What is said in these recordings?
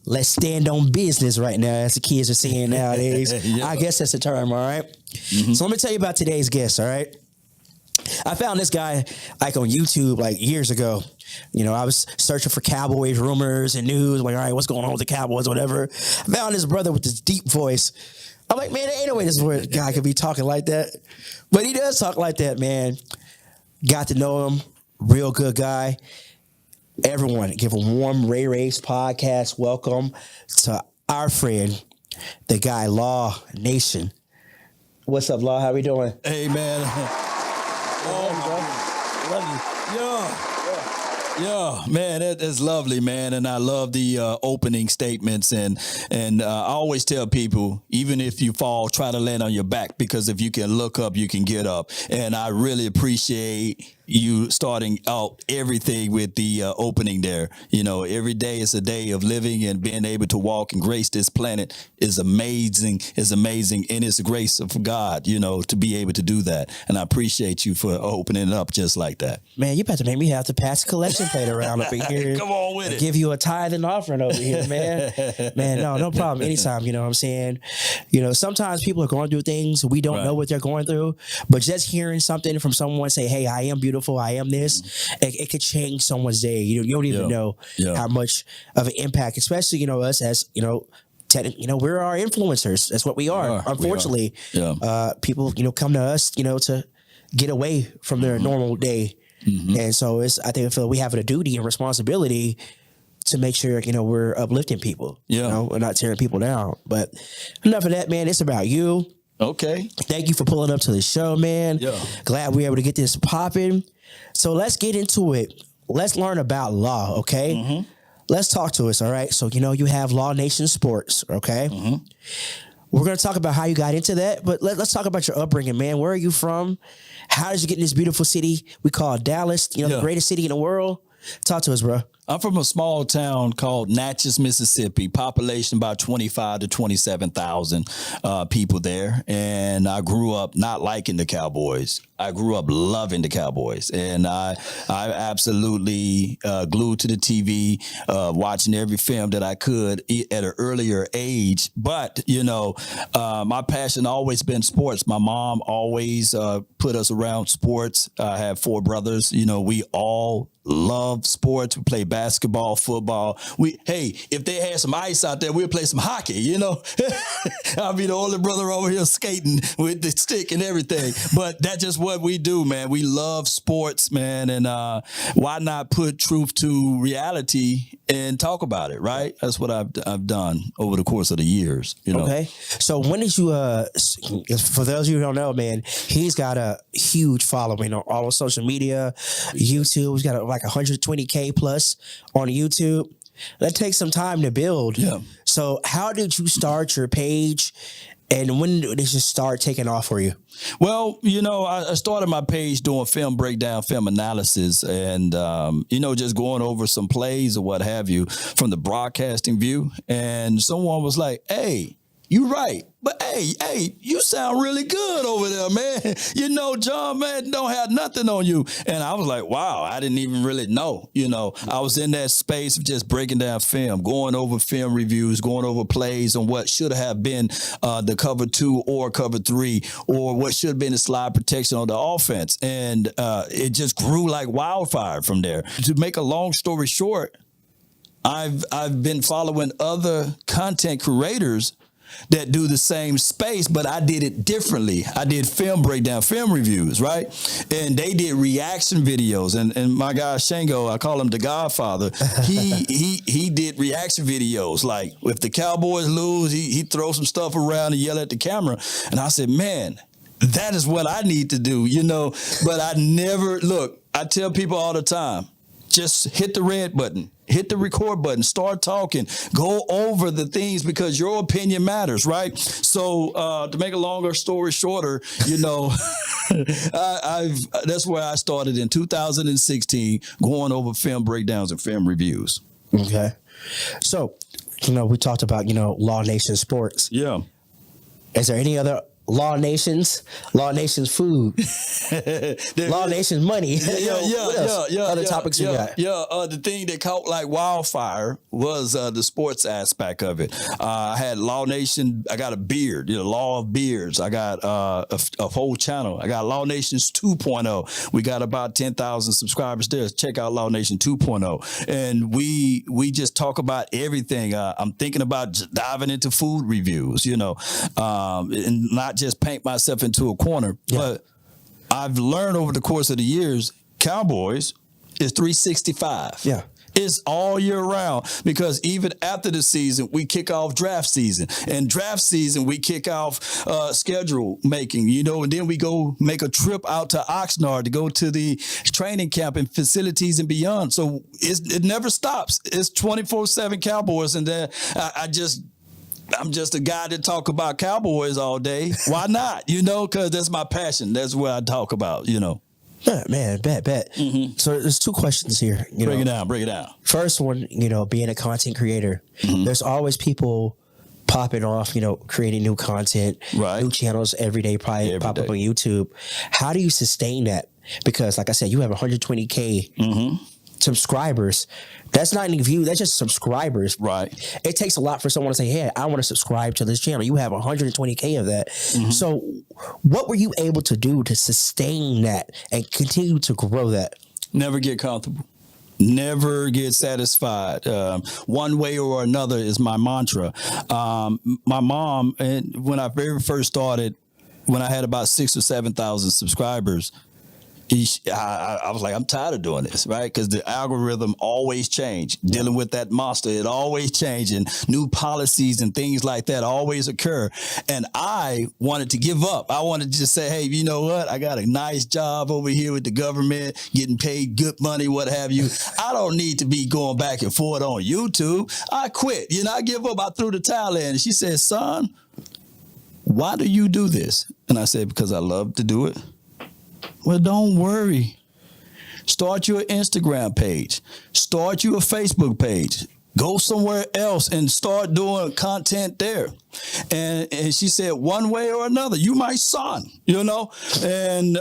let's stand on business right now, as the kids are saying nowadays. Yeah. I guess that's the term, all right? Mm-hmm. So let me tell you about today's guest, all right? I found this guy like on YouTube like years ago. You know, I was searching for Cowboys rumors and news. Like, all right, what's going on with the Cowboys, whatever. I found this brother with this deep voice. I'm like, man, there ain't no way this guy could be talking like that. But he does talk like that, man. Got to know him. Real good guy. Everyone, give a warm Ray Ray's podcast welcome to our friend, the guy, Law Nation. What's up, Law? How we doing? Hey, man. Oh, love you. Yeah, man, that's lovely, man, and I love the opening statements, and I always tell people, even if you fall, try to land on your back, because if you can look up, you can get up, and I really appreciate you starting out everything with the opening there. You know, every day is a day of living, and being able to walk and grace this planet is amazing, and it's the grace of God, you know, to be able to do that, and I appreciate you for opening it up just like that. Man, you about to make me have to pass a collection plate around up in here. Come on with it. Give you a tithe and offering over here, man. Man, no problem. Anytime, you know what I'm saying? You know, sometimes people are going through things, we don't know what they're going through, but just hearing something from someone say, hey, I am beautiful, I am this, it could change someone's day. You don't even know how much of an impact, especially, you know, us as, you know, we're our influencers. That's what we are. Unfortunately, people, you know, come to us, you know, to get away from their normal day. Mm-hmm. And so I feel we have a duty and responsibility to make sure, you know, we're uplifting people. Yeah. You know, we're not tearing people down. But enough of that, man. It's about you. Okay. Thank you for pulling up to the show, man. Yeah. Glad we were able to get this popping. So let's get into it. Let's learn about Law, okay? Mm-hmm. Let's talk to us, all right? So, you know, you have Law Nation Sports, okay? Mm-hmm. We're going to talk about how you got into that, but let's talk about your upbringing, man. Where are you from? How did you get in this beautiful city we call Dallas, you know, the greatest city in the world? Talk to us, bro. I'm from a small town called Natchez, Mississippi. Population about 25 to 27,000 people there. And I grew up not liking the Cowboys. I grew up loving the Cowboys. And I absolutely glued to the TV, watching every film that I could at an earlier age. But, you know, my passion always been sports. My mom always put us around sports. I have 4 brothers. You know, we all love sports. We play basketball, football. If they had some ice out there, we'd play some hockey, you know. I'll be the only brother over here skating with the stick and everything. But that's just what we do, man. We love sports, man. And why not put truth to reality and talk about it, right? That's what I've done over the course of the years, you know. Okay. So when did you, for those of you who don't know, man, he's got a huge following on all of social media, YouTube. He's got like 120K plus on YouTube. That takes some time to build. Yeah. So how did you start your page, and when did it just start taking off for you? Well, you know, I started my page doing film breakdown, film analysis, and, you know, just going over some plays or what have you from the broadcasting view. And someone was like, hey, you right. But hey, you sound really good over there, man. You know, John, man, don't have nothing on you. And I was like, wow, I didn't even really know. You know, I was in that space of just breaking down film, going over film reviews, going over plays on what should have been the cover 2 or cover 3, or what should have been the slide protection on the offense. And it just grew like wildfire from there. To make a long story short, I've been following other content creators that do the same space, but I did it differently. I did film breakdown, film reviews, right? And they did reaction videos. And my guy Shango, I call him the Godfather. He did reaction videos. Like if the Cowboys lose, he throws some stuff around and yell at the camera. And I said, man, that is what I need to do, you know. But I tell people all the time, just hit the red button. Hit the record button, start talking, go over the things, because your opinion matters, right? So to make a longer story shorter, you know, that's where I started in 2016, going over film breakdowns and film reviews. Okay. So, you know, we talked about, you know, Law Nation Sports. Yeah. Is there any other Law Nations food, Law Nations money. Other topics we got. The thing that caught like wildfire was the sports aspect of it. I had Law Nation. I got a beard, Law of Beards. I got a whole channel. I got Law Nations 2.0. We got about 10,000 subscribers there. Check out Law Nation 2.0, and we just talk about everything. I'm thinking about diving into food reviews, and not just paint myself into a corner. But I've learned over the course of the years, Cowboys is 365. Yeah. It's all year round, because even after the season, we kick off draft season. And draft season, we kick off schedule making, and then we go make a trip out to Oxnard to go to the training camp and facilities and beyond. So it never stops. It's 24/7 Cowboys. And then I'm just a guy that talk about Cowboys all day. Why not? Because that's my passion. That's what I talk about, Yeah, man, bet. Mm-hmm. So there's two questions here. Break it down. First one, being a content creator, there's always people popping off, creating new content, new channels every day, probably pop up on YouTube. How do you sustain that? Because like I said, you have 120K subscribers. That's not any views. That's just subscribers. Right. It takes a lot for someone to say, hey, I want to subscribe to this channel. You have 120K of that. So what were you able to do to sustain that and continue to grow that? Never get comfortable. Never get satisfied. One way or another is my mantra. My mom, and when I very first started, when I had about 6,000 or 7,000 subscribers, I was like, I'm tired of doing this, right? Because the algorithm always change. Dealing with that monster, it always changing. New policies and things like that always occur. And I wanted to give up. I wanted to just say, hey, you know what? I got a nice job over here with the government, getting paid good money, what have you. I don't need to be going back and forth on YouTube. I quit. I give up. I threw the towel in. And she said, son, why do you do this? And I said, because I love to do it. Well, don't worry. Start your Instagram page. Start your Facebook page. Go somewhere else and start doing content there. And she said, one way or another, you my son, and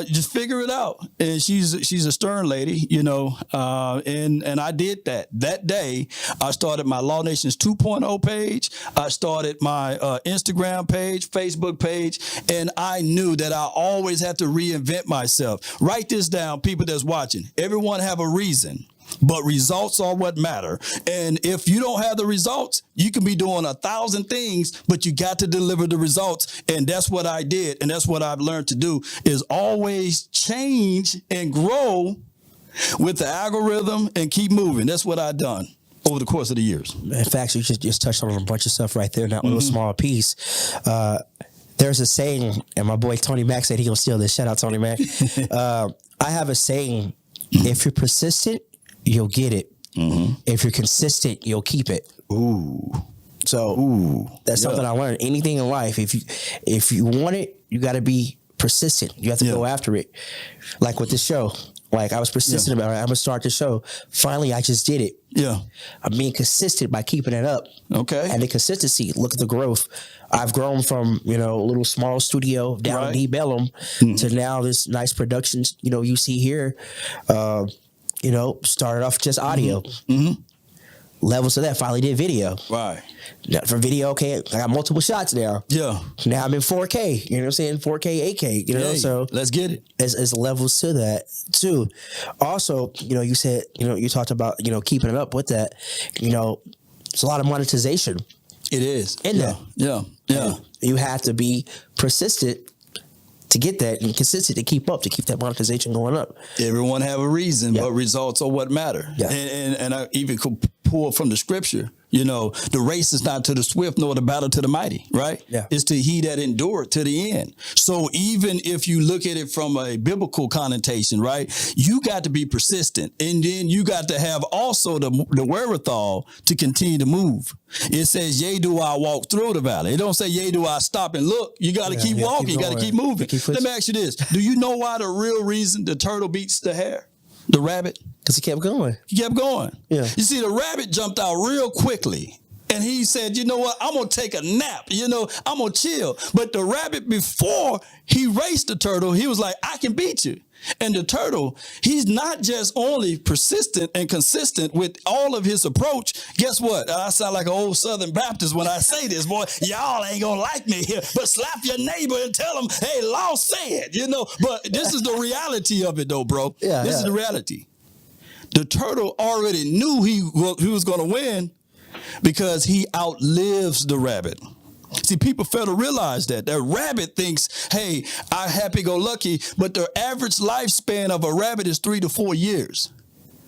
just figure it out. And she's a stern lady, and I did that. That day, I started my Law Nations 2.0 page. I started my Instagram page, Facebook page, and I knew that I always have to reinvent myself. Write this down, people that's watching. Everyone have a reason. But results are what matter. And if you don't have the results, you can be doing 1,000 things, but you got to deliver the results. And that's what I did. And that's what I've learned to do, is always change and grow with the algorithm and keep moving. That's what I've done over the course of the years. In fact, you just touched on a bunch of stuff right there in that little small piece. There's a saying, and my boy Tony Mack said he gonna steal this. Shout out Tony Mack. I have a saying, if you're persistent, you'll get it. If you're consistent, you'll keep it. So that's something I learned. Anything in life, if you want it, you got to be persistent. You have to go after it. Like with this show, like I was persistent about it. I'm gonna start the show. Finally, I just did it. I'm being consistent by keeping it up. Okay. And the consistency. Look at the growth. I've grown from a little small studio down in Deep Ellum to now this nice production. You see here. Started off just audio. Levels of that, finally did video. Right. Now, for video, okay, I got multiple shots now. Now I'm in 4K, you know what I'm saying? 4K, 8K, so. Let's get it. There's levels to that, too. Also, you said, you talked about, keeping it up with that. It's a lot of monetization. It is. In that. Yeah. You have to be persistent to get that and consistent to keep that monetization going up. Everyone have a reason, but results are what matter. And I even could pull from the scripture. The race is not to the swift nor the battle to the mighty, right? It's to he that endured to the end. So even if you look at it from a biblical connotation, right, you got to be persistent. And then you got to have also the wherewithal to continue to move. It says, yea, do I walk through the valley. It don't say, yea, do I stop and look. You got to keep walking. You got to keep moving. Let me ask you this. Do you know why the real reason the turtle beats the hare? The rabbit? Because he kept going. He kept going. Yeah. You see, the rabbit jumped out real quickly And he said, you know what? I'm going to take a nap. I'm going to chill. But the rabbit, before he raced the turtle, he was like, I can beat you. And the turtle, he's not just only persistent and consistent with all of his approach. Guess what? I sound like an old Southern Baptist when I say this, boy. Y'all ain't going to like me here. But slap your neighbor and tell him, hey, law said, But this is the reality of it, though, bro. This is the reality. The turtle already knew he was going to win because he outlives the rabbit. See, people fail to realize that. That rabbit thinks, hey, I'm happy-go-lucky, but the average lifespan of a rabbit is 3 to 4 years.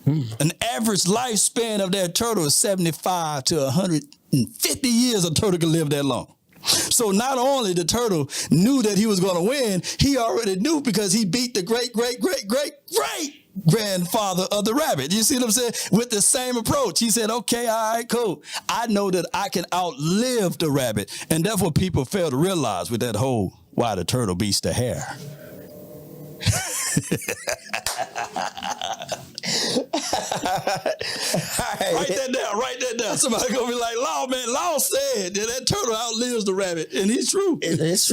An average lifespan of that turtle is 75 to 150 years. A turtle can live that long. So not only the turtle knew that he was going to win, he already knew because he beat the great-grandfather of the rabbit. You see what I'm saying? With the same approach. He said, okay, all right, cool. I know that I can outlive the rabbit. And that's what people fail to realize with that whole why the turtle beats the hare. Write that down. Somebody gonna be like, Law said that turtle outlives the rabbit. And it's true. It is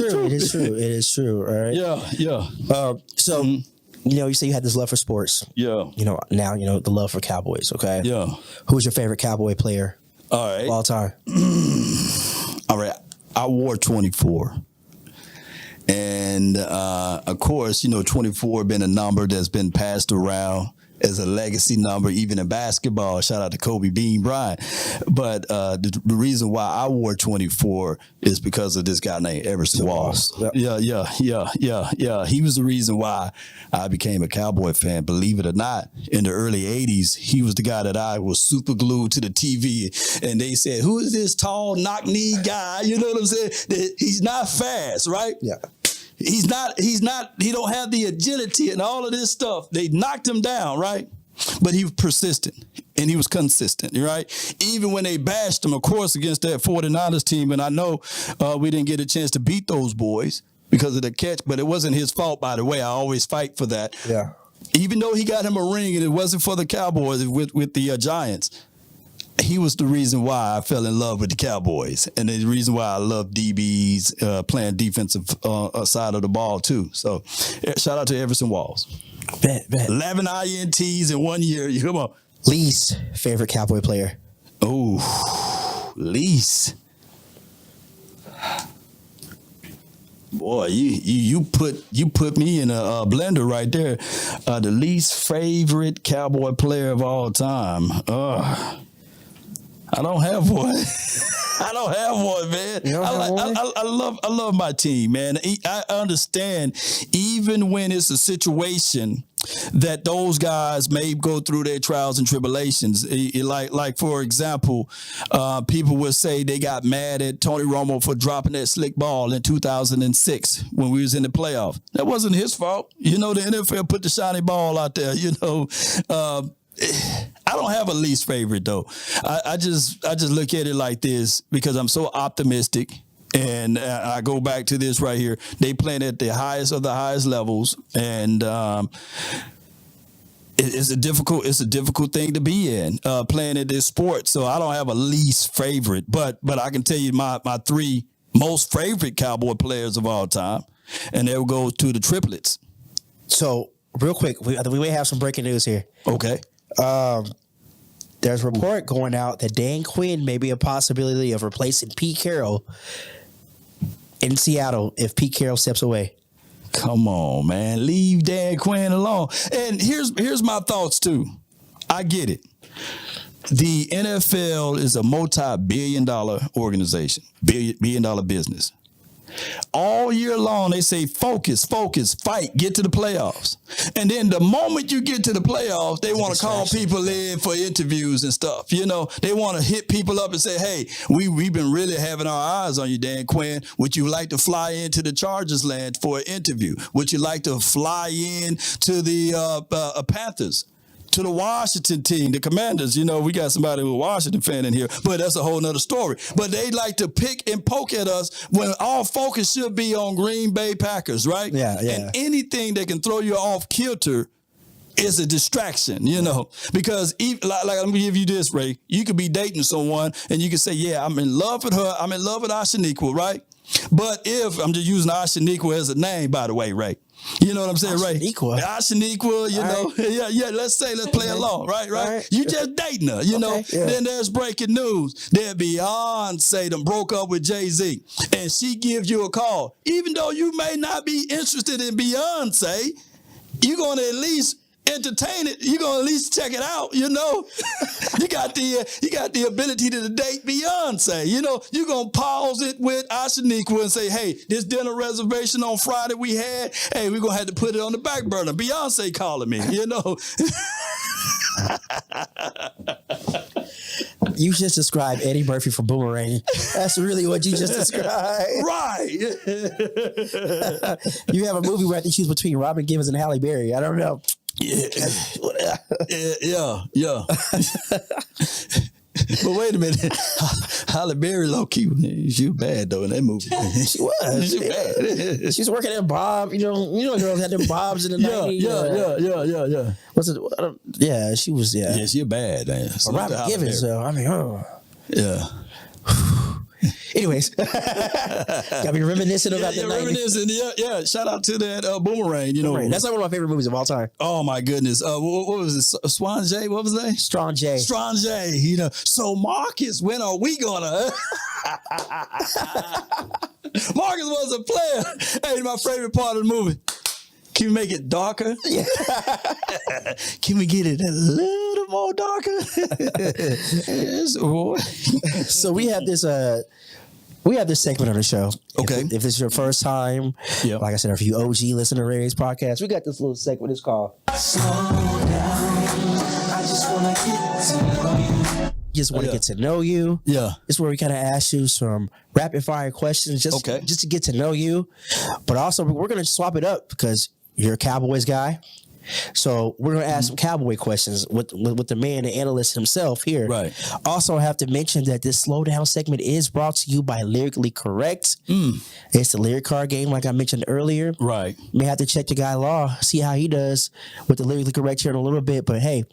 true. All right. Yeah. So you say you had this love for sports. Yeah. Now the love for Cowboys, okay? Yeah. Who's your favorite Cowboy player all right. of all time? All right. I wore 24. And, of course, 24 been a number that's been passed around as a legacy number, even in basketball. Shout out to Kobe Bean Bryant. But the reason why I wore 24 is because of this guy named Everson Walls. Yeah. He was the reason why I became a Cowboy fan. Believe it or not, in the early 80s, he was the guy that I was super glued to the TV. And they said, who is this tall, knock-kneed guy? You know what I'm saying? He's not fast, right? Yeah. He don't have the agility and all of this stuff. They knocked him down, right? But he was persistent and he was consistent, right? Even when they bashed him, of course, against that 49ers team. And I know we didn't get a chance to beat those boys because of the catch, but it wasn't his fault, by the way. I always fight for that. Yeah. Even though he got him a ring and it wasn't for the Cowboys with the Giants, he was the reason why I fell in love with the Cowboys, and the reason why I love DBs playing defensive side of the ball too. So, shout out to Everson Walls. Bet. 11 INTs in 1 year. Come on. Least favorite Cowboy player. Oh, least. Boy, you put me in a blender right there. The least favorite Cowboy player of all time. I don't have one. Man. I love my team, man. I understand, even when it's a situation that those guys may go through their trials and tribulations. Like for example, people would say they got mad at Tony Romo for dropping that slick ball in 2006 when we was in the playoff. That wasn't his fault. The NFL put the shiny ball out there. I don't have a least favorite though. I just look at it like this because I'm so optimistic, and I go back to this right here. They playing at the highest of the highest levels, and it's a difficult thing to be in playing at this sport. So I don't have a least favorite, but I can tell you my three most favorite Cowboy players of all time, and they'll go to the triplets. So real quick, we may have some breaking news here. Okay. There's a report going out that Dan Quinn may be a possibility of replacing Pete Carroll in Seattle if Pete Carroll steps away. Come on, man. Leave Dan Quinn alone. And here's my thoughts, too. I get it. The NFL is a multi-billion-dollar organization, billion-dollar business. All year long, they say, focus, fight, get to the playoffs. And then the moment you get to the playoffs, they want to call people in for interviews and stuff. They want to hit people up and say, hey, we've been really having our eyes on you, Dan Quinn. Would you like to fly into the Chargers land for an interview? Would you like to fly in to the Panthers? To the Washington team, the Commanders, we got somebody who's a Washington fan in here, but that's a whole nother story. But they like to pick and poke at us when all focus should be on Green Bay Packers, right? Yeah. And anything that can throw you off kilter, it's a distraction, you know, because like I'm gonna give you this, Ray. You could be dating someone and you can say, yeah, I'm in love with her. I'm in love with Ashaniqua, right? But if I'm just using Ashaniqua as a name, by the way, Ray. You know what I'm saying, Ray? Ashaniqua, you know. Right. Yeah, let's play along, right? You just dating her, you know. Yeah. Then there's breaking news that Beyonce done broke up with Jay-Z. And she gives you a call. Even though you may not be interested in Beyonce, you're going to at least entertain it. You're gonna at least check it out, you know. you got the ability to date Beyonce. You know, you're gonna pause it with Ashaniqua and say, hey, this dinner reservation on Friday we had, hey, we're gonna have to put it on the back burner. Beyonce calling me, you know. You just described Eddie Murphy from Boomerang. That's really what you just described. Right. You have a movie where I have to choose between Robin Givens and Halle Berry. I don't know. Yeah. But wait a minute, Halle Berry low key, she was bad though in that movie. She was. She bad. She was working at Bob. You know, girls had them bobs in the 90s. Yeah. What's it? Yeah, she was. Yeah, yeah, she bad. Man. Well, Robin Givens, though. I mean, yeah. Anyways, got me reminiscing about the 90s. Reminiscing. Yeah. Shout out to that Boomerang. You know, that's like one of my favorite movies of all time. Oh my goodness. What was it? Swan J. What was that? Strong J. You know. So Marcus, when are we gonna? Marcus was a player. Hey, my favorite part of the movie. Can we make it darker? Yeah. Can we get it a little more darker? So we have this segment on the show. Okay. If this is your first time, like I said, if you OG listen to Ray's podcast, we got this little segment. It's called Slow Down. I just want to get to know you. Just want to get to know you. Yeah. It's where we kind of ask you some rapid fire questions just to get to know you. But also, we're going to swap it up because you're a Cowboys guy. So we're going to ask some Cowboy questions with the man, the analyst himself here. Right. Also, I have to mention that this Slow Down segment is brought to you by Lyrically Correct. It's the lyric card game, like I mentioned earlier. Right. May have to check the guy Law, see how he does with the Lyrically Correct here in a little bit. But hey,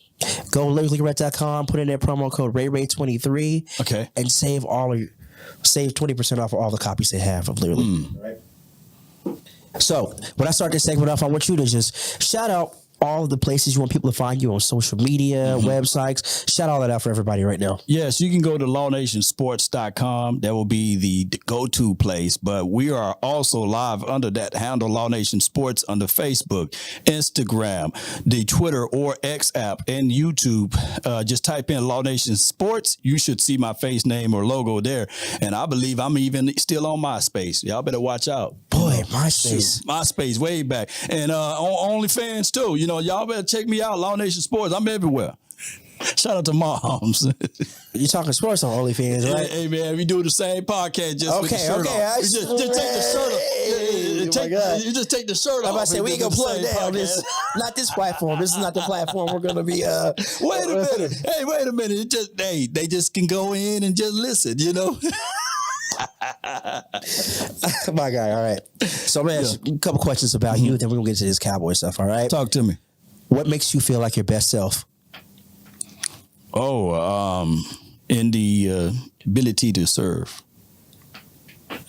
go to lyricallycorrect.com, put in that promo code RayRay23. Okay. And save 20% off of all the copies they have of Lyrically. Right. So, when I start this segment off, I want you to just shout out all of the places you want people to find you on social media, websites. Shout all that out for everybody right now. Yes, you can go to lawnationsports.com. That will be the go-to place. But we are also live under that handle, Law Nation Sports, under Facebook, Instagram, the Twitter or X app, and YouTube. Just type in Law Nation Sports. You should see my face, name, or logo there. And I believe I'm even still on MySpace. Y'all better watch out. Boy, MySpace. MySpace, way back. And on OnlyFans, too. You know, y'all better check me out, Law Nation Sports. I'm everywhere. Shout out to moms. You talking sports on OnlyFans, right? Hey, man, we do the same podcast just with the shirt off. Just take the shirt off. You just take the shirt off. I say we ain't gonna plug down this. Not this platform. This is not the platform we're gonna be. Wait a minute. Hey, wait a minute. They just can go in and just listen. You know. My guy, all right. So I'm gonna ask you a couple questions about you, then we're gonna get to this Cowboy stuff, all right? Talk to me. What makes you feel like your best self? In the ability to serve.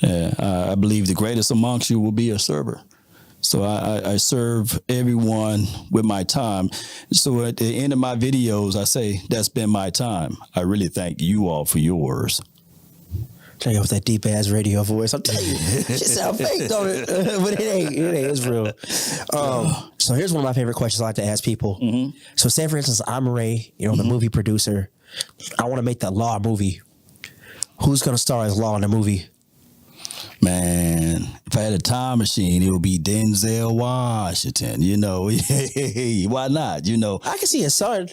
I believe the greatest amongst you will be a server. So I serve everyone with my time. So at the end of my videos, I say, that's been my time. I really thank you all for yours. Tell you with that deep ass radio voice. I'm telling you, shit sound fake, don't it? But it ain't. It's real. So here's one of my favorite questions I like to ask people. So say for instance, I'm Ray, the movie producer. I want to make that Law movie. Who's gonna star as Law in the movie? Man, if I had a time machine, it would be Denzel Washington. Why not? I can see his son.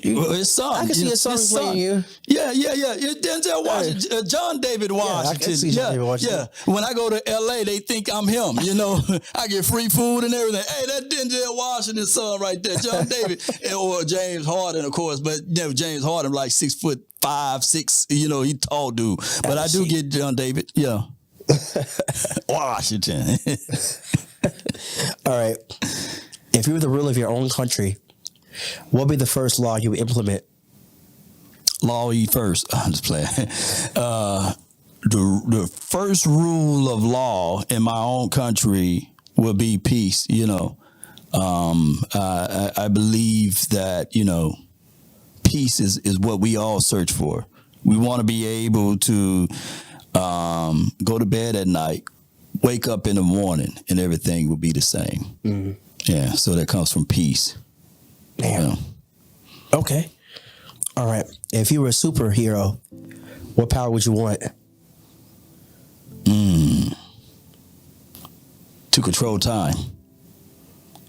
His son. I can see his son playing you. Yeah. Denzel Washington. John David Washington. Yeah, I can see John David Washington. Yeah. When I go to L.A., they think I'm him. I get free food and everything. Hey, that's Denzel Washington's son right there, John David. Or James Harden, of course. But James Harden like 6'5", 6". He tall dude. But I do get John David. Yeah. Washington. All right. If you were the ruler of your own country, what would be the first law you would implement? Law eat first. I'm just playing. The first rule of law in my own country would be peace. You know, I believe that, you know, peace is what we all search for. We want to be able to go to bed at night, wake up in the morning, and everything will be the same. Mm-hmm. Yeah, so that comes from peace. Damn. You know? Okay. All right. If you were a superhero, what power would you want? To control time.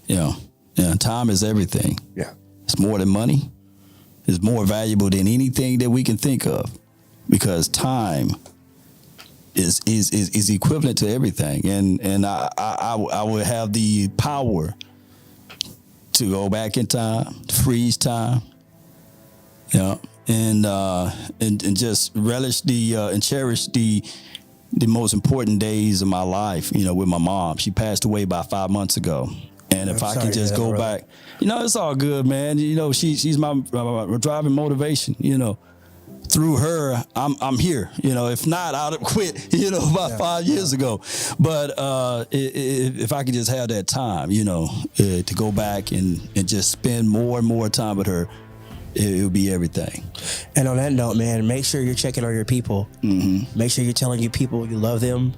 Yeah, time is everything. Yeah. It's more than money. It's more valuable than anything that we can think of, because time is equivalent to everything. And I would have the power to go back in time, to freeze time. Yeah. And just relish and cherish the most important days of my life, you know, with my mom. She passed away about 5 months ago. And if I could just go back, you know, it's all good, man. You know, she's my driving motivation, you know. Through her, I'm here. You know, if not, I'd have quit, you know, about 5 years ago. But if I could just have that time, you know, to go back and just spend more and more time with her, it would be everything. And on that note, man, make sure you're checking on your people. Mm-hmm. Make sure you're telling your people you love them.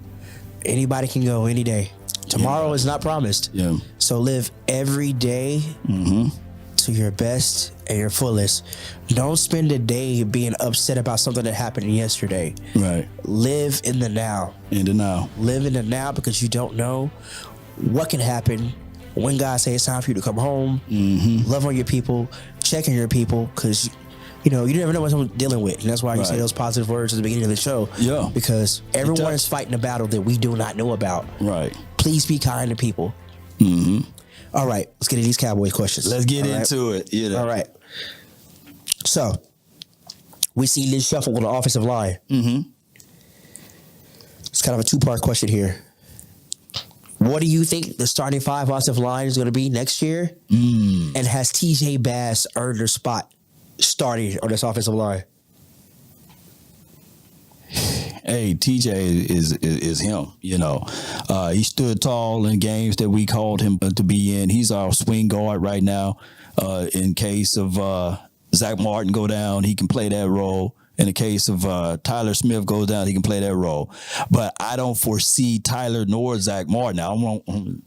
Anybody can go any day. Tomorrow is not promised. Yeah. So live every day to your best and your fullest. Don't spend a day being upset about something that happened yesterday. Right. Live in the now. In the now. Live in the now, because you don't know what can happen when God says it's time for you to come home. Mm-hmm. Love on your people. Check on your people, because you know, you never know what someone's dealing with. And that's why you say those positive words at the beginning of the show. Yeah. Because everyone is fighting a battle that we do not know about. Right. Please be kind to people. Mm-hmm. All right. Let's get into these Cowboys questions. Let's get into it. You know. All right. So, we see this shuffle on the offensive line. Mm-hmm. It's kind of a two-part question here. What do you think the starting five offensive line is going to be next year? And has TJ Bass earned their spot starting on this offensive line? Hey, TJ is him, you know. He stood tall in games that we called him to be in. He's our swing guard right now. In case of Zach Martin go down, he can play that role. In the case of Tyler Smith goes down, he can play that role. But I don't foresee Tyler nor Zach Martin.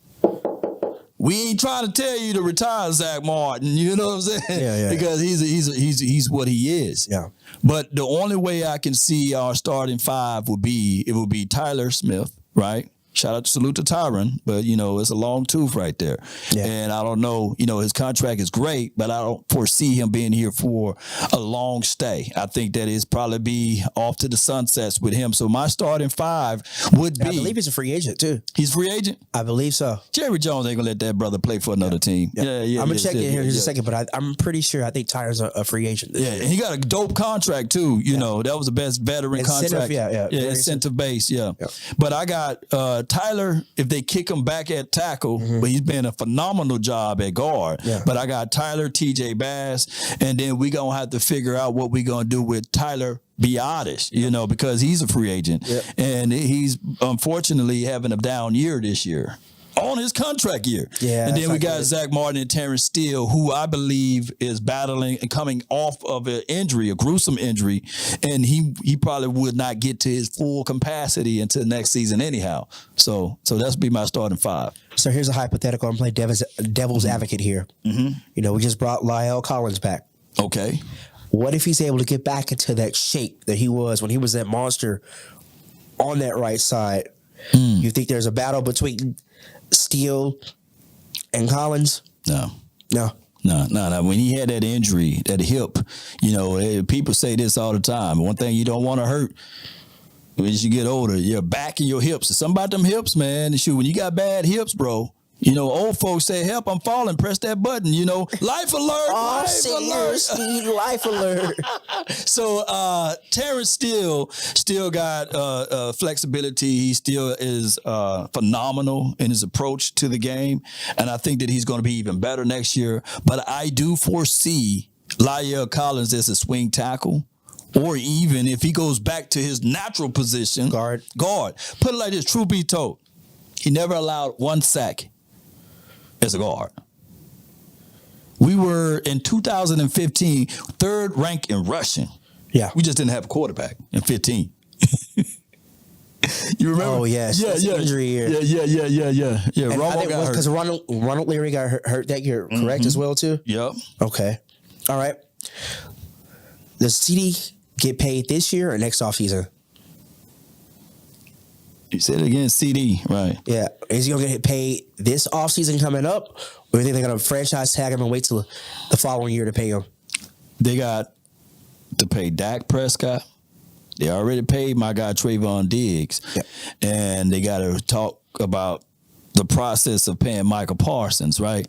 We ain't trying to tell you to retire Zach Martin, you know what I'm saying? Yeah. Because he's what he is. Yeah. But the only way I can see our starting five would be Tyler Smith, right? Shout out, salute to Tyron, but you know, it's a long tooth right there. Yeah. And I don't know, you know, his contract is great, but I don't foresee him being here for a long stay. I think that it's probably be off to the sunsets with him. So my starting five would be. I believe he's a free agent too. He's a free agent? I believe so. Jerry Jones ain't gonna let that brother play for another team. Yeah. I'm gonna check in here in just a second, but I'm pretty sure I think Tyron's a free agent. Yeah, and he got a dope contract too. You know, that was the best veteran contract. Yeah, incentive base. Yeah. But I got Tyler, if they kick him back at tackle, but he's been a phenomenal job at guard. Yeah. But I got Tyler, TJ Bass, and then we gonna have to figure out what we gonna do with Tyler Biotis, you know, because he's a free agent. Yep. And he's unfortunately having a down year this year. On his contract year. Yeah. And then we got Zach Martin and Terence Steele, who I believe is battling and coming off of an injury, a gruesome injury. And he probably would not get to his full capacity until next season anyhow. So that's be my starting five. So here's a hypothetical. I'm playing devil's advocate here. Mm-hmm. You know, we just brought Lyle Collins back. Okay. What if he's able to get back into that shape that he was when he was that monster on that right side? You think there's a battle between Steele and Collins? No. When he had that injury, that hip, you know, people say this all the time. One thing you don't want to hurt as you get older, your back and your hips. It's something about them hips, man. And shoot, when you got bad hips, bro, You know, old folks say, help, I'm falling, press that button. You know, life alert, life alert. Life alert. So Terence still got flexibility. He still is phenomenal in his approach to the game. And I think that he's going to be even better next year. But I do foresee La'el Collins as a swing tackle. Or even if he goes back to his natural position. Guard. Put it like this, truth be told. He never allowed one sack as a guard. We were in 2015 third ranked in rushing. Yeah. We just didn't have a quarterback in 15. You remember? Oh, yes. Yeah. Injury year. Yeah. And I think got hurt. because Ronald Leary got hurt that year, correct, as well, too? Yep. Okay. All right. Does CD get paid this year or next offseason? You said it again, CD, right? Yeah. Is he going to get paid this offseason coming up? Or do you think they're going to franchise tag him and wait till the following year to pay him? They got to pay Dak Prescott. They already paid my guy Trayvon Diggs. Yeah. And they got to talk about the process of paying Michael Parsons, right?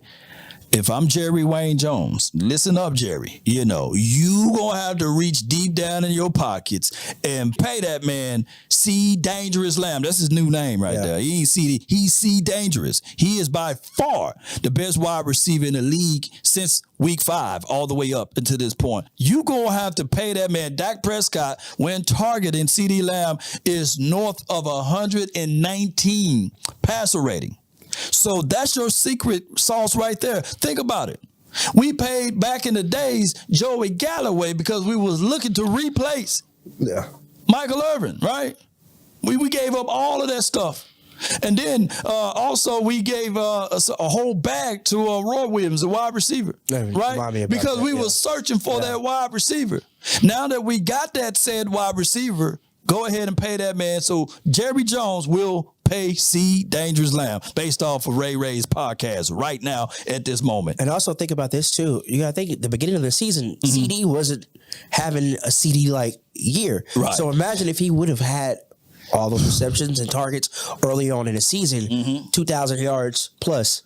If I'm Jerry Wayne Jones, listen up, Jerry. You know, you gonna have to reach deep down in your pockets and pay that man C Dangerous Lamb. That's his new name right there. He ain't CD. He's C Dangerous. He is by far the best wide receiver in the league since week 5 all the way up until this point. You gonna have to pay that man. Dak Prescott, when targeting CD Lamb, is north of 119 passer rating. So that's your secret sauce right there. Think about it. We paid back in the days Joey Galloway because we was looking to replace Michael Irvin, right? We gave up all of that stuff. And then also we gave a whole bag to Roy Williams, a wide receiver, right? Because we were searching for that wide receiver. Now that we got that said wide receiver, go ahead and pay that man. So Jerry Jones will pay C Dangerous Lamb based off of Ray's podcast right now at this moment. And also think about this too. You got to think at the beginning of the season, CD wasn't having a CD-like year. Right. So imagine if he would have had all those receptions and targets early on in the season, 2,000 yards plus,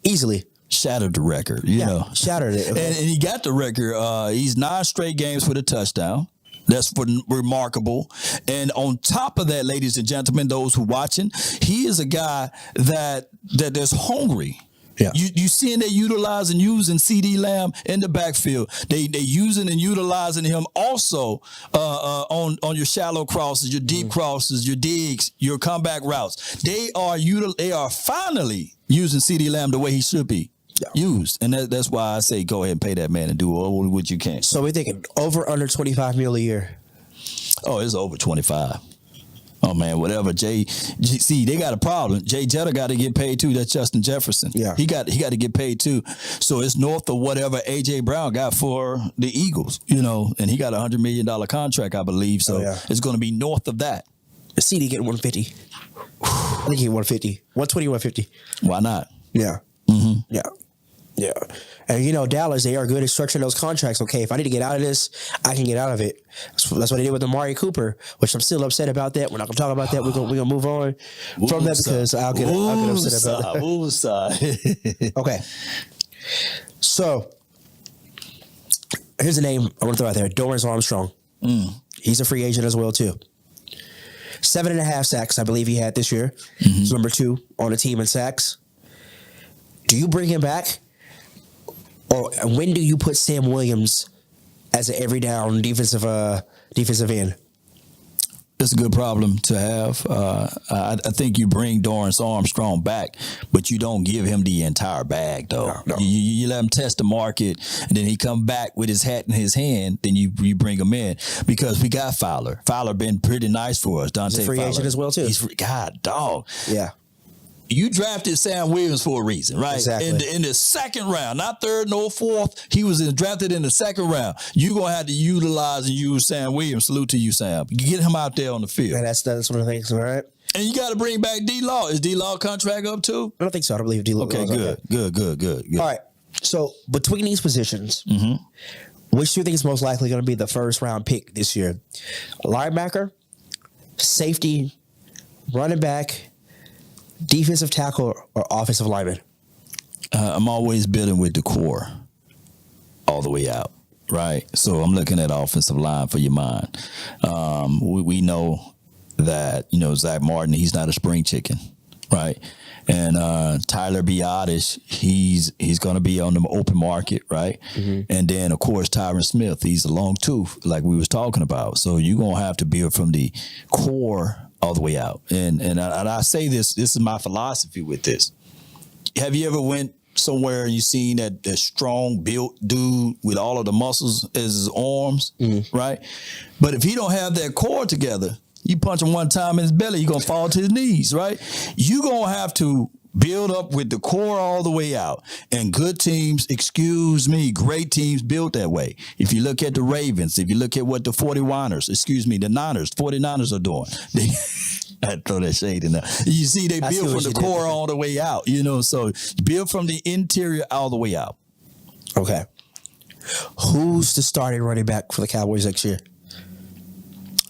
easily. Shattered the record, you know. Shattered it. Okay. And he got the record. He's 9 straight games with a touchdown. That's remarkable. And on top of that, ladies and gentlemen, those who watching, he is a guy that's hungry. Yeah. You seeing they utilizing using CD Lamb in the backfield. They using and utilizing him also on your shallow crosses, your deep crosses, your digs, your comeback routes. They are finally using CD Lamb the way he should be. Used. And that's why I say go ahead and pay that man and do what you can. So we're thinking over under 25 mil a year. Oh, it's over 25. Oh man, whatever. See, they got a problem. Jay Jetta got to get paid too. That's Justin Jefferson. Yeah. He got to get paid too. So it's north of whatever AJ Brown got for the Eagles, you know, and he got $100 million contract, I believe. So it's going to be north of that. The CD getting 150. I think he 150. 120, 150. Why not? Yeah. Yeah. And, you know, Dallas, they are good at structuring those contracts. Okay, if I need to get out of this, I can get out of it. That's what they did with Amari Cooper, which I'm still upset about that. We're not going to talk about that. We're gonna move on from that because I'll get upset about that. Okay. So, here's a name I want to throw out there. Dorrance Armstrong. He's a free agent as well, too. 7.5 sacks, I believe he had this year. He's number 2 on the team in sacks. Do you bring him back? Or when do you put Sam Williams as an every down defensive end? It's a good problem to have. I think you bring Dorrance Armstrong back, but you don't give him the entire bag, though. No. You let him test the market, and then he come back with his hat in his hand, then you bring him in. Because we got Fowler. Fowler been pretty nice for us. Dante He's a free Fowler. agent as well, too. God, dog. Yeah. You drafted Sam Williams for a reason, right? Exactly. In the second round, not third, no fourth. He was drafted in the second round. You're going to have to utilize and use Sam Williams. Salute to you, Sam. Get him out there on the field. And that's one of the things, all right? And you got to bring back D-Law. Is D-Law contract up too? I don't think so. I don't believe D-Law. Okay, good. All right. So between these positions, which do you think is most likely going to be the first round pick this year? Linebacker, safety, running back, Defensive tackle or offensive lineman? I'm always building with the core all the way out, right? So I'm looking at offensive line for your mind. We know that, Zach Martin, he's not a spring chicken, right? And Tyler Biadasz, he's going to be on the open market, right? Mm-hmm. And then, of course, Tyron Smith, he's a long tooth, like we was talking about. So you're going to have to build from the core all the way out. And I say this is my philosophy with this. Have you ever went somewhere and you seen that strong built dude with all of the muscles as his arms, right? But if he don't have that core together, you punch him one time in his belly, you're going to fall to his knees, right? You're going to have to build up with the core all the way out. And good teams, great teams built that way. If you look at the Ravens, if you look at what the 49ers are doing, I throw that shade in there. You see, they build from the core all the way out, so build from the interior all the way out. Okay. Who's the starting running back for the Cowboys next year?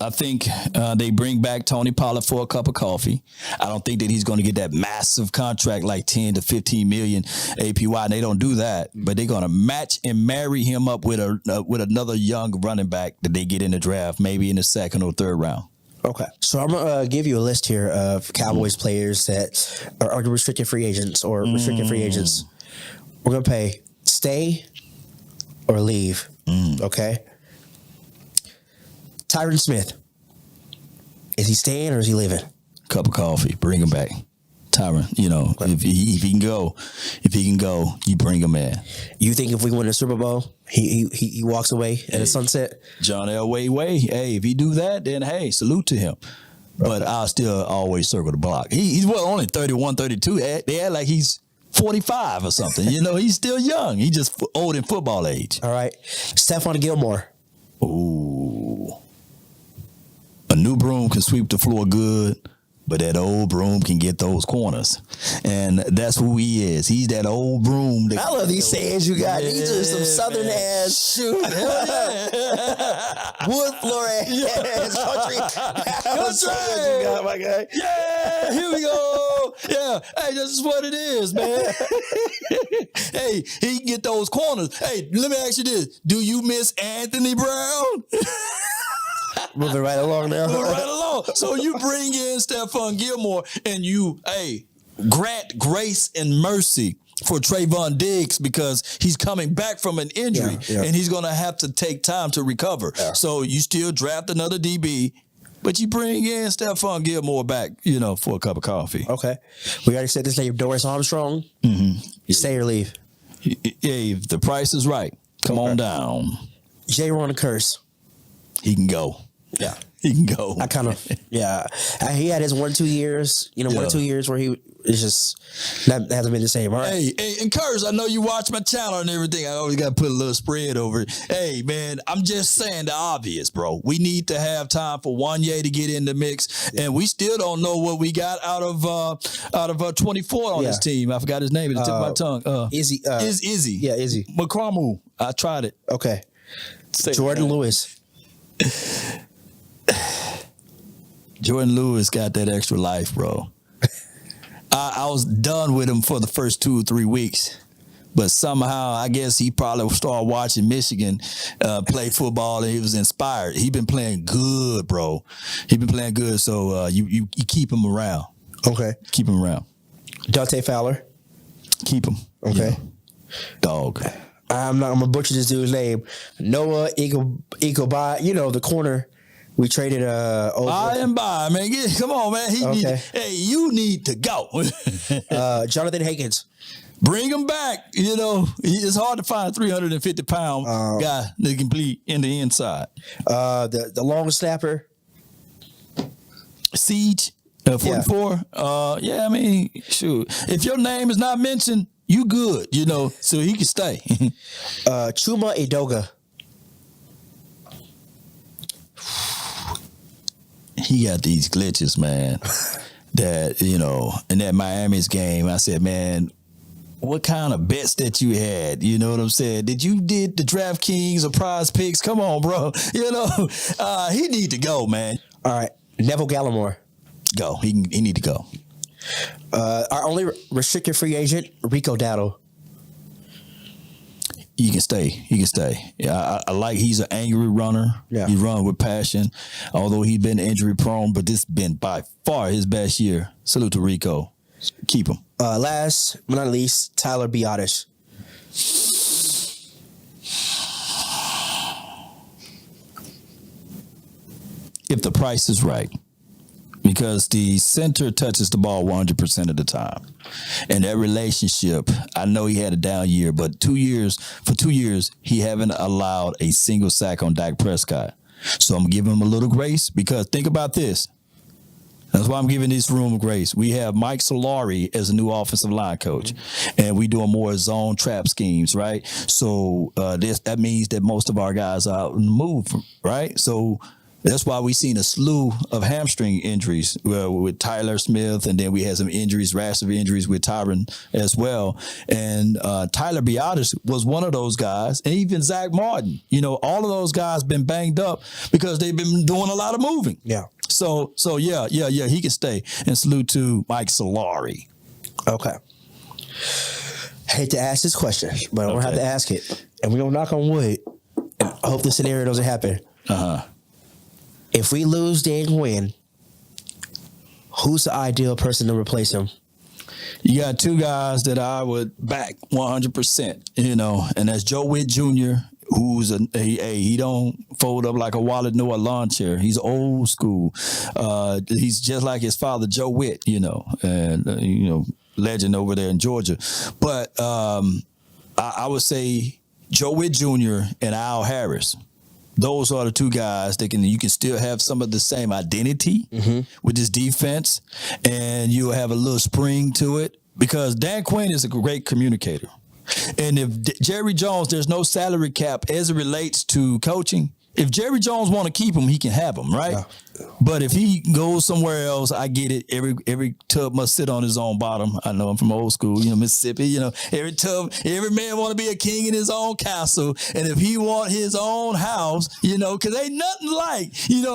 I think they bring back Tony Pollard for a cup of coffee. I don't think that he's going to get that massive contract like 10 to 15 million APY. They don't do that, but they're going to match and marry him up with another young running back that they get in the draft, maybe in the second or third round. Okay. So I'm going to give you a list here of Cowboys players that are restricted free agents or restricted free agents. We're going to pay stay or leave. Okay. Tyron Smith. Is he staying or is he leaving? Cup of coffee. Bring him back. Tyron, if he can go, you bring him in. You think if we win the Super Bowl, he walks away at a sunset? John Elway way. Hey, if he do that, then hey, salute to him. But I'll still always circle the block. He's only 31, 32. They act like he's 45 or something. He's still young. He's just old in football age. All right. Stephon Gilmore. Ooh. A new broom can sweep the floor good, but that old broom can get those corners. And that's who he is. He's that old broom. I love these sayings you got. These are some southern ass, shoot, hell yeah. wood floor ass, country you got, my guy. Yeah, here we go. Yeah, hey, this is what it is, man. Hey, he can get those corners. Hey, let me ask you this. Do you miss Anthony Brown? Moving right along now. Moving right along. So you bring in Stephon Gilmore and you, grant grace and mercy for Trayvon Diggs because he's coming back from an injury and he's going to have to take time to recover. Yeah. So you still draft another DB, but you bring in Stephon Gilmore back, for a cup of coffee. Okay. We already said this name, Doris Armstrong. Mm-hmm. You stay or leave? Hey, if the price is right, come on down. J-Ron Curse. He can go. Yeah. He can go. I kind of, he had his 1 or 2 years, 1 or 2 years where he is just, that hasn't been the same, all right? Hey, and Curse, I know you watch my channel and everything. I always got to put a little spread over it. Hey, man, I'm just saying the obvious, bro. We need to have time for Wanye to get in the mix, and we still don't know what we got out of 24 on this team. I forgot his name at the tip of my tongue. Izzy. Izzy. Yeah, Izzy. McCramu. I tried it. Okay. Jordan Lewis. Jordan Lewis got that extra life, bro. I was done with him for the first 2 or 3 weeks, but somehow I guess he probably started watching Michigan play football and he was inspired. He been playing good, bro. He been playing good, so you keep him around. Okay, keep him around. Dante Fowler, keep him. Okay, dog. I'm gonna butcher this dude's name. Noah Ikobai, the corner. We traded over. I am by, man. Come on, man. You need to go. Jonathan Hankins. Bring him back. It's hard to find a 350-pound guy that can bleed in the inside. The long snapper. Siege, 44. Shoot. If your name is not mentioned, you good, so he can stay. Chuma Edoga. He got these glitches, man, that, in that Miami's game, I said, man, what kind of bets that you had? You know what I'm saying? Did the DraftKings or Prize Picks? Come on, bro. He need to go, man. All right. Neville Gallimore. Go. He need to go. Our only restricted free agent, Rico Dowdle. He can stay. He can stay. Yeah, I like. He's an angry runner. Yeah. He run with passion. Although he's been injury prone, but this has been by far his best year. Salute to Rico. Keep him. Last but not least, Tyler Biotis. If the price is right. Because the center touches the ball 100% of the time. And that relationship, I know he had a down year, but for 2 years, he haven't allowed a single sack on Dak Prescott. So I'm giving him a little grace because think about this. That's why I'm giving this room grace. We have Mike Solari as a new offensive line coach, and we doing more zone trap schemes, right? So that means that most of our guys are out on the move, right? So that's why we seen a slew of hamstring injuries with Tyler Smith, and then we had some injuries, rash of injuries with Tyron as well. And Tyler Biotis was one of those guys, and even Zach Martin. You know, all of those guys been banged up because they've been doing a lot of moving. Yeah. So yeah, he can stay. And salute to Mike Solari. Okay. Hate to ask this question, but I'm going to have to ask it. And we're going to knock on wood. And I hope this scenario doesn't happen. Uh-huh. If we lose Dan Quinn, who's the ideal person to replace him? You got two guys that I would back 100%, you know, and that's Joe Witt Jr., who's he don't fold up like a wallet nor a lawn chair. He's old school. He's just like his father, Joe Witt, you know, and, legend over there in Georgia. But I would say Joe Witt Jr. and Al Harris. Those are the two guys that you can still have some of the same identity with this defense, and you'll have a little spring to it because Dan Quinn is a great communicator. And if Jerry Jones, there's no salary cap as it relates to coaching. If Jerry Jones want to keep him, he can have him, right? Yeah. But if he goes somewhere else, I get it. Every tub must sit on his own bottom. I know I'm from old school, Mississippi. Every man want to be a king in his own castle. And if he want his own house, because ain't nothing like,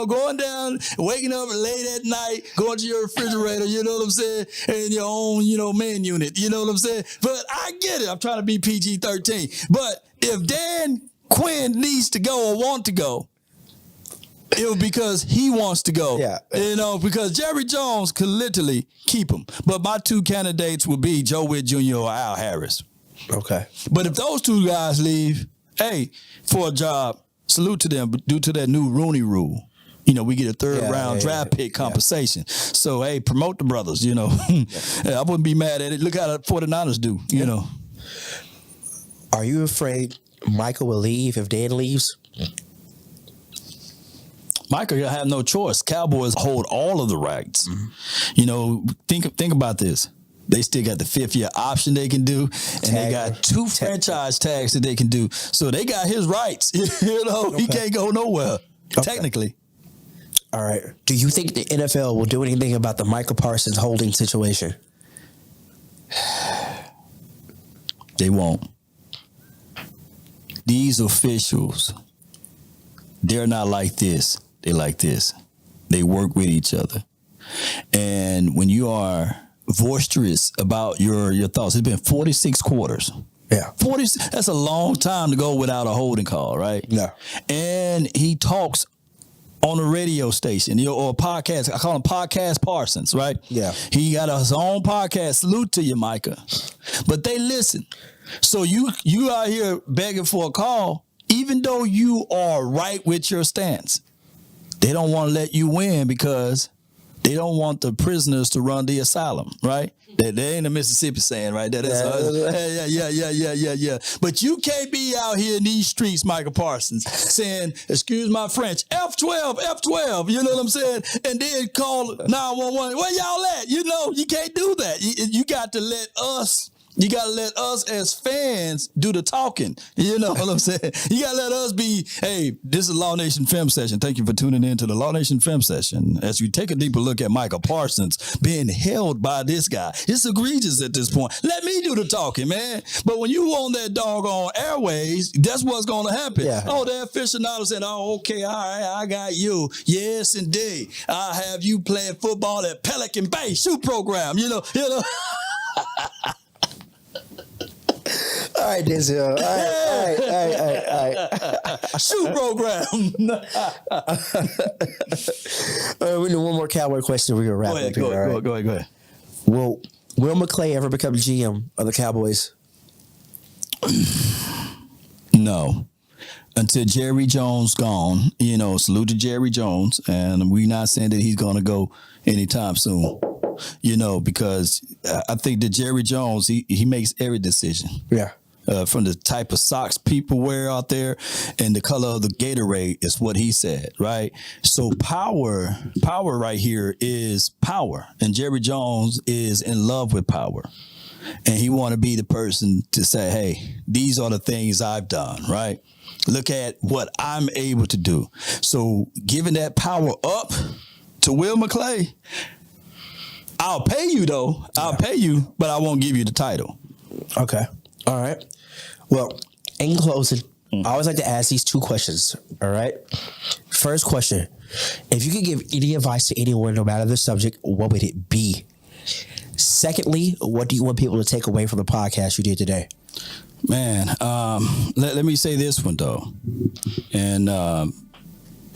going down, waking up late at night, going to your refrigerator, you know what I'm saying, and your own, man unit, you know what I'm saying. But I get it. I'm trying to be PG-13. But if Dan Quinn needs to go or want to go, it was because he wants to go. Yeah. Because Jerry Jones could literally keep him. But my two candidates would be Joe Witt Jr. or Al Harris. Okay. But if those two guys leave, hey, for a job, salute to them due to that new Rooney rule. We get a third round draft pick compensation. So, hey, promote the brothers, I wouldn't be mad at it. Look how the 49ers do, Are you afraid Michael will leave if Dan leaves? Michael, you'll have no choice. Cowboys hold all of the rights. Think about this. They still got the 5th-year option they can do, and they got 2 franchise tags that they can do. So they got his rights. He can't go nowhere, technically. All right. Do you think the NFL will do anything about the Michael Parsons holding situation? They won't. These officials, they're not like this. They like this. They work with each other. And when you are boisterous about your thoughts, it's been 46 quarters. Yeah. 40, that's a long time to go without a holding call, right? Yeah. And he talks on a radio station, or a podcast. I call him Podcast Parsons, right? Yeah. He got his own podcast. Salute to you, Micah. But they listen. So you out here begging for a call, even though you are right with your stance. They don't want to let you win because they don't want the prisoners to run the asylum, right? That ain't a Mississippi saying, right? Yeah. But you can't be out here in these streets, Michael Parsons, saying, excuse my French, F12, you know what I'm saying? And then call 911. Where y'all at? You can't do that. You got to let us You got to let us as fans do the talking. You know what I'm saying? You got to let us be, hey, this is Law Nation Film Session. Thank you for tuning in to the Law Nation Film Session. As we take a deeper look at Michael Parsons being held by this guy. It's egregious at this point. Let me do the talking, man. But when you on that doggone airways, that's what's going to happen. Yeah. Oh, the aficionado said, oh, okay, all right, I got you. Yes, indeed. I have you playing football at Pelican Bay shoot program. You know. All right, Denzel. All right. Shoot program. We need one more Cowboy question. We're going to wrap up here. Go ahead. Will McClay ever become GM of the Cowboys? No. Until Jerry Jones gone, salute to Jerry Jones. And we're not saying that he's going to go anytime soon. Because I think that Jerry Jones, he makes every decision. Yeah. From the type of socks people wear out there and the color of the Gatorade is what he said, right? So power right here is power. And Jerry Jones is in love with power. And he want to be the person to say, hey, these are the things I've done, right? Look at what I'm able to do. So giving that power up to Will McClay, I'll pay you, though. I'll pay you, but I won't give you the title. Okay. All right. Well, in closing, I always like to ask these two questions. All right. First question. If you could give any advice to anyone, no matter the subject, what would it be? Secondly, what do you want people to take away from the podcast you did today? Man, let me say this one, though. And I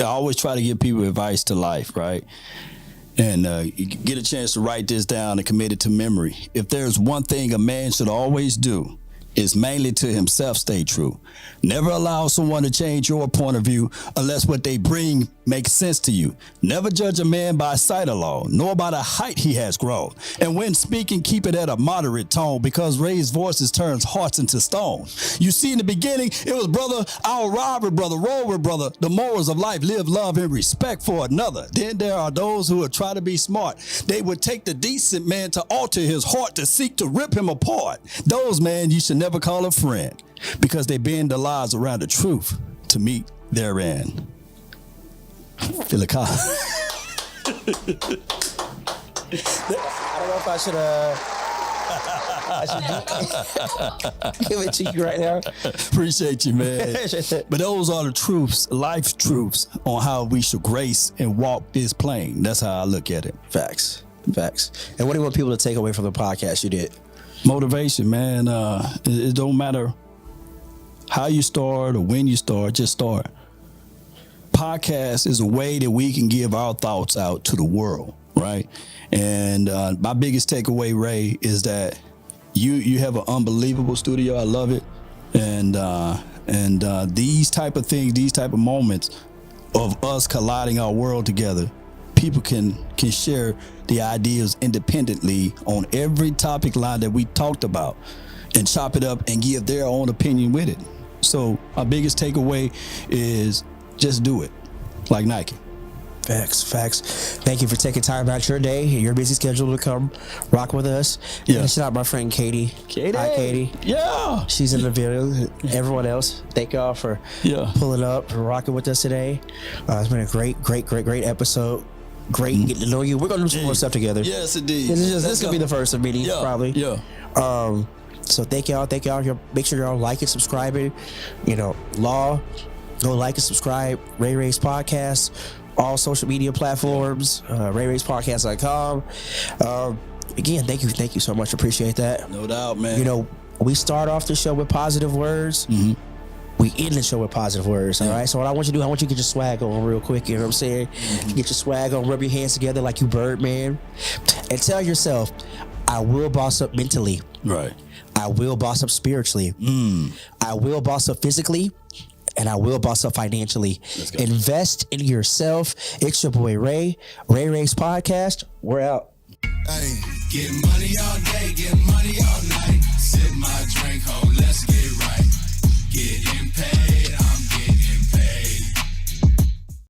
always try to give people advice to life, right? And you get a chance to write this down and commit it to memory. If there's one thing a man should always do, is mainly to himself stay true. Never allow someone to change your point of view unless what they bring makes sense to you. Never judge a man by sight alone, nor by the height he has grown. And when speaking, keep it at a moderate tone, because raised voices turns hearts into stone. You see, in the beginning, it was brother, I'll rob with brother, roll with brother. The morals of life, live, love, and respect for another. Then there are those who would try to be smart. They would take the decent man to alter his heart to seek to rip him apart. Those, man, you should never call a friend, because they bend their lives around the truth to meet their end. Feel it, I don't know if I should give it to you right now. Appreciate you, man. But those are the truths, life truths, on how we should grace and walk this plane. That's how I look at it. Facts. And what do you want people to take away from the podcast you did? Motivation, man. It don't matter how you start or when you start, just start. Podcast is a way that we can give our thoughts out to the world, right? And my biggest takeaway, Ray, is that you have an unbelievable studio. I love it. And these type of things, these type of moments of us colliding our world together, people can share the ideas independently on every topic line that we talked about and chop it up and give their own opinion with it. So our biggest takeaway is just do it, like Nike. Facts. Thank you for taking time out your day, your busy schedule to come rock with us. Yeah. Shout out my friend Katie. Hi, Katie. Yeah. She's in the video. Everyone else, thank y'all for pulling up and rocking with us today. It's been a great episode. Great getting to know you. We're going to do some more stuff together. Yes, indeed. This could be the first of many, probably. Yeah. So thank y'all. Make sure y'all like and subscribe it. Law, go like and subscribe. Ray Ray's Podcast, all social media platforms, rayrayspodcast.com. Again, thank you so much. Appreciate that. No doubt, man. We start off the show with positive words. Mm-hmm. We end the show with positive words, all right? So what I want you to do, I want you to get your swag on real quick, you know what I'm saying? Mm-hmm. Get your swag on, rub your hands together like you Birdman, and tell yourself, I will boss up mentally. Right. I will boss up spiritually. I will boss up physically, and I will boss up financially. Invest in yourself. It's your boy Ray Ray's Podcast. We're out. Hey, get money all day, get money all night. Sip my drink home, let's get right. Get in.